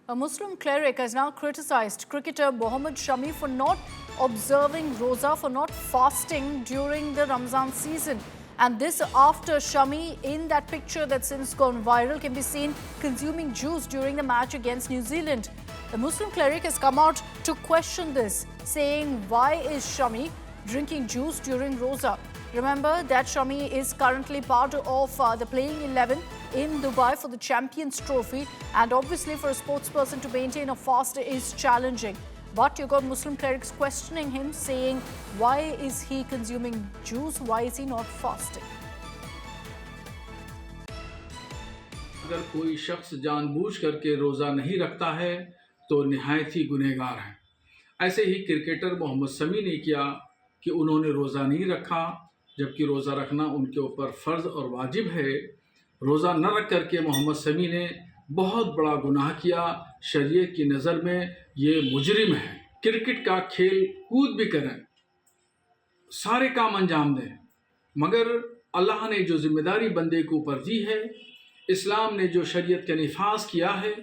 A Muslim cleric has now criticized cricketer Mohammad Shami for not observing Roza, for not fasting during the Ramzan season. And this after Shami, in that picture that's since gone viral, can be seen consuming juice during the match against New Zealand. The Muslim cleric has come out to question this, saying, why is Shami drinking juice during Roza? Remember that Shami is currently part of the playing 11 in Dubai for the Champions Trophy, and obviously for a sportsperson to maintain a fast is challenging. But you got Muslim clerics questioning him, saying, why is he consuming juice? Why is he not fasting? अगर कोई शख्स जानबूझ करके रोज़ा नहीं रखता है तो निहायत ही गुनहगार है। ऐसे ही क्रिकेटर मोहम्मद शमी ने किया कि उन्होंने रोज़ा नहीं रखा, जबकि रोज़ा रखना उनके ऊपर फ़र्ज़ और वाजिब है। रोज़ा न रख करके मोहम्मद शमी ने बहुत बड़ा गुनाह किया। शरीयत की नज़र में ये मुजरिम है। क्रिकेट का खेल कूद भी करें, सारे काम अंजाम दें, मगर अल्लाह ने जो जिम्मेदारी बंदे के ऊपर दी है, इस्लाम ने जो शरीयत का निफाज किया है,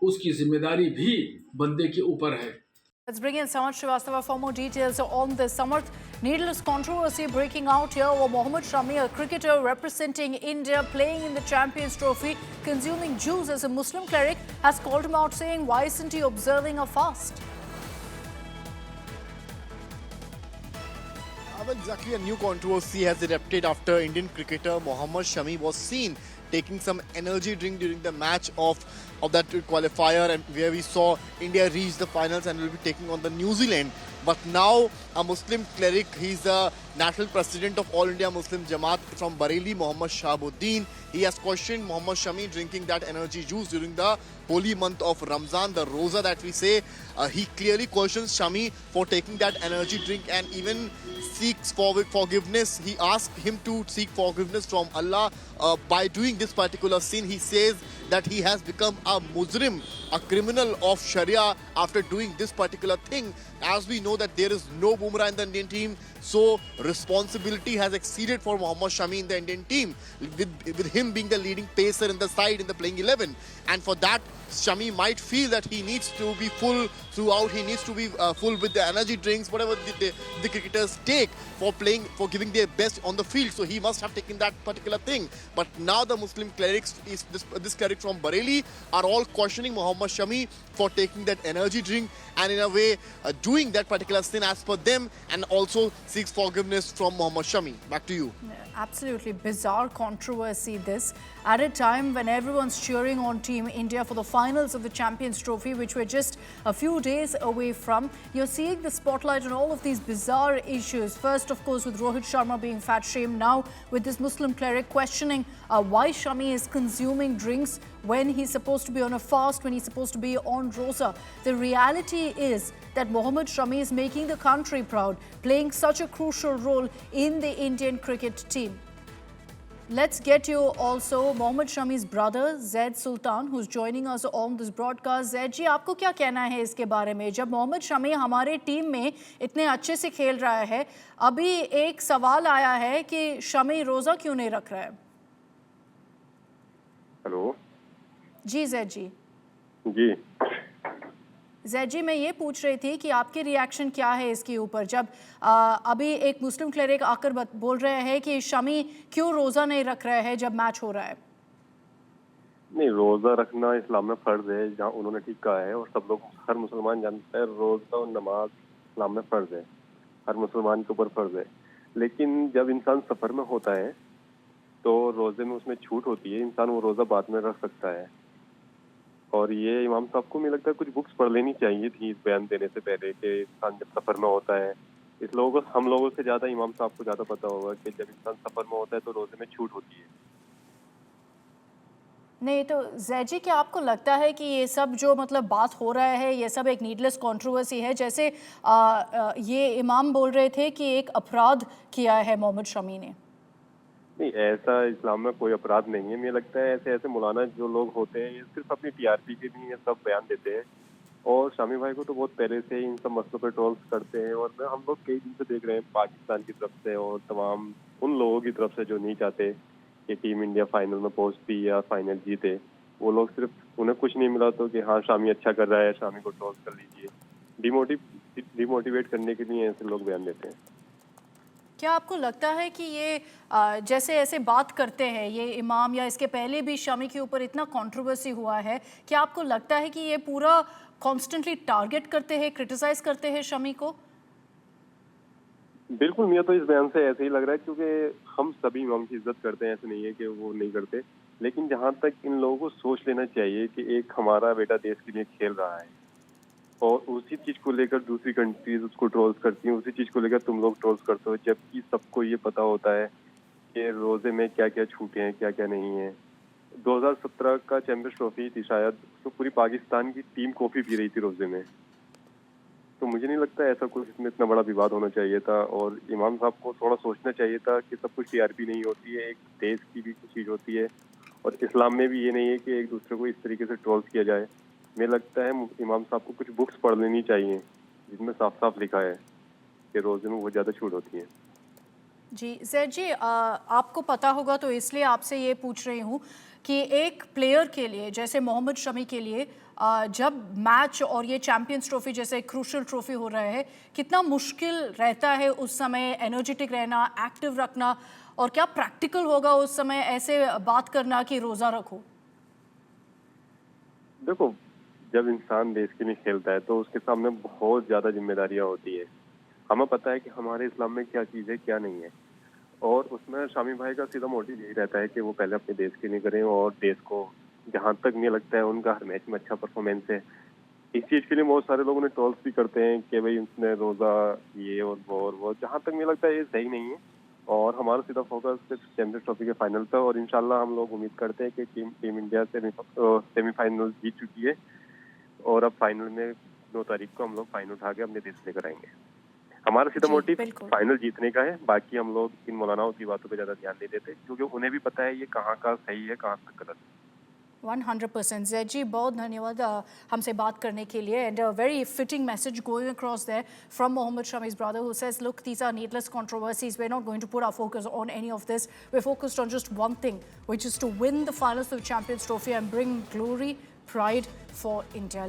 उसकी जिम्मेदारी भी बंदे के ऊपर है। Let's bring in Samarth Srivastava for more details on this. Samarth, needless controversy breaking out here over Mohammad Shami, a cricketer representing India, playing in the Champions Trophy, consuming juice as a Muslim cleric, has called him out, saying, why isn't he observing a fast? Well, exactly, a new controversy has erupted after Indian cricketer Mohammad Shami was seen taking some energy drink during the match of that qualifier, and where we saw India reach the finals and will be taking on the New Zealand. But now a Muslim cleric, he's the national president of All India Muslim Jamaat from Bareilly, Mohammad Shahabuddin. He has questioned Mohammad Shami drinking that energy juice during the holy month of Ramzan, the Roza that we say. He clearly questions Shami for taking that energy drink and even seeks forgiveness. He asked him to seek forgiveness from Allah by doing this particular sin. He says that he has become a mujrim, a criminal of Sharia after doing this particular thing. As we know that there is no Bumrah in the Indian team, so responsibility has exceeded for Mohammad Shami in the Indian team, with him being the leading pacer in the side in the playing 11. And for that, Shami might feel that he needs to be full throughout. He needs to be full with the energy drinks, whatever the cricketers take for playing, for giving their best on the field. So he must have taken that particular thing. But now the Muslim clerics, this cleric from Bareilly, are all questioning Mohammad Shami for taking that energy drink and in a way doing that particular sin as per them, and also seeks forgiveness from Mohammad Shami. Back to you. Absolutely bizarre controversy this, at a time when everyone's cheering on Team India for the finals of the Champions Trophy, which we're just a few days away from. You're seeing the spotlight on all of these bizarre issues. First, of course, with Rohit Sharma being fat shamed, now with this Muslim cleric questioning why Shami is consuming drinks when he's supposed to be on a fast, when he's supposed to be on Roza. The reality is that Mohammad Shami is making the country proud, playing such a crucial role in the Indian cricket team. Let's get you also Mohammad Shami's brother, Zaid Sultan, who's joining us on this broadcast. Zaid जी, आपको क्या कहना है इसके बारे में? जब मोहम्मद शमी हमारे team में इतने अच्छे से खेल रहा है, अभी एक सवाल आया है कि शमी रोज़ा क्यों नहीं रख रहा है? हेलो जी जैद जी। जी जैद जी, मैं ये पूछ रही थी कि आपके रिएक्शन क्या है इसके ऊपर, जब अभी एक मुस्लिम क्लरिक आकर बोल रहे हैं कि शमी क्यों रोज़ा नहीं रख रहा है जब मैच हो रहा है? नहीं, रोज़ा रखना इस्लाम में फ़र्ज़ है, जहाँ उन्होंने ठीक कहा है, और सब लोग, हर मुसलमान जानता है रोज़ा और नमाज इस्लाम में फ़र्ज़ है, हर मुसलमान के ऊपर फ़र्ज़ है। लेकिन जब इंसान सफ़र में होता है तो रोज़े में उसमें छूट होती है, इंसान वो रोज़ा बाद में रख सकता है। और ये इमाम साहब को मुझे लगता है कुछ बुक्स पढ़ लेनी चाहिए थी इस बयान देने से पहले, कि इंसान जब सफ़र में होता है, इस लोगों को, हम लोगों से ज़्यादा इमाम साहब को ज़्यादा पता होगा कि जब इंसान सफ़र में होता है तो रोज़े में छूट होती है। नहीं तो जैद जी, क्या आपको लगता है कि ये सब जो मतलब बात हो रहा है, ये सब एक नीडलेस कंट्रोवर्सी है? जैसे ये इमाम बोल रहे थे कि एक अपराध किया है मोहम्मद शमी ने। नहीं, ऐसा इस्लाम में कोई अपराध नहीं है। मुझे लगता है ऐसे ऐसे मौलाना जो लोग होते हैं, ये सिर्फ अपनी टीआरपी के लिए ये सब बयान देते हैं, और शामी भाई को तो बहुत पहले से ही इन सब मसलों पर ट्रोल्स करते हैं, और हम लोग कई दिन से देख रहे हैं पाकिस्तान की तरफ से और तमाम उन लोगों की तरफ से जो नहीं चाहते कि टीम इंडिया फाइनल में पहुंचती या फाइनल जीते, वो लोग सिर्फ उन्हें कुछ नहीं मिला तो कि हाँ शामी अच्छा कर रहा है, शामी को ट्रोल कर लीजिए, डिमोटिवेट करने के लिए ऐसे लोग बयान देते हैं। क्या आपको लगता है कि ये जैसे ऐसे बात करते हैं ये इमाम, या इसके पहले भी शमी के ऊपर इतना कंट्रोवर्सी हुआ है, क्या आपको लगता है कि ये पूरा कॉन्स्टेंटली टारगेट करते हैं, क्रिटिसाइज करते हैं शमी को? बिल्कुल, मुझे तो इस बयान से ऐसे ही लग रहा है क्योंकि हम सभी इमाम की इज्जत करते हैं, ऐसे नहीं है कि वो नहीं करते, लेकिन जहाँ तक इन लोगों को सोच लेना चाहिए कि एक हमारा बेटा देश के लिए खेल रहा है और उसी चीज को लेकर दूसरी कंट्रीज उसको ट्रोल्स करती हैं, उसी चीज को लेकर तुम लोग ट्रोल्स करते हो, जबकि सबको ये पता होता है कि रोजे में क्या क्या छूटे हैं, क्या क्या नहीं है। 2017 का चैंपियंस ट्रॉफी थी शायद, तो पूरी पाकिस्तान की टीम कॉफी पी रही थी रोजे में। तो मुझे नहीं लगता ऐसा कुछ इसमें इतना बड़ा विवाद होना चाहिए था, और इमाम साहब को थोड़ा सोचना चाहिए था कि सब कुछ टीआरपी नहीं होती है, एक देश की भी कुछ चीज होती है, और इस्लाम में भी ये नहीं है कि एक दूसरे को इस तरीके से ट्रोल्स किया जाए। मुझे लगता है इमाम साहब को कुछ बुक्स पढ़ लेनी चाहिए जिसमें साफ साफ लिखा है कि रोजे में बहुत ज़्यादा छूट होती है। जी जैद जी, आपको पता होगा तो इसलिए आपसे ये पूछ रही हूँ कि एक प्लेयर के लिए जैसे मोहम्मद शमी के लिए जब मैच और ये चैंपियंस ट्रॉफी जैसे क्रूशल ट्रॉफी हो रहा है, कितना मुश्किल रहता है उस समय एनर्जेटिक रहना, एक्टिव रखना, और क्या प्रैक्टिकल होगा उस समय ऐसे बात करना कि रोज़ा रखो? देखो, जब इंसान देश के लिए खेलता है तो उसके सामने बहुत ज़्यादा जिम्मेदारियां होती है। हमें पता है कि हमारे इस्लाम में क्या चीज़ है क्या नहीं है, और उसमें शामी भाई का सीधा मोटिव यही रहता है कि वो पहले अपने देश के लिए करें और देश को, जहाँ तक मुझे लगता है उनका हर मैच में अच्छा परफॉर्मेंस है। इस चीज़ के लिए बहुत सारे लोग उन्हें ट्रोल्स भी करते हैं कि भाई उसने रोज़ा ये और वो, जहाँ तक मुझे लगता है ये सही नहीं है, और हमारा सीधा फोकस सिर्फ चैंपियंस ट्रॉफी के फाइनल पर, और इंशाल्लाह हम लोग उम्मीद करते हैं कि टीम इंडिया सेमीफाइनल जीत चुकी है, और अब फाइनल में 9 तारीख को हम लोग फाइनल उठा के अपने देश लेकर आएंगे। हमारा सीधा मोटिव फाइनल जीतने का है, बाकी हम लोग इन मौलानाओं की बातों पे ज्यादा ध्यान नहीं देते क्योंकि उन्हें भी पता है ये कहाँ का सही है, कहाँ का गलत है। 100% जैद जी, बहुत धन्यवाद हमसे बात करने के लिए, and very fitting message going across there from Mohammed Shami's brother who says, look, these are needless controversies, we're not going to put our focus on any of this, we're focused on just one thing, which is to win the finals of the Champions Trophy and bring glory, pride for India.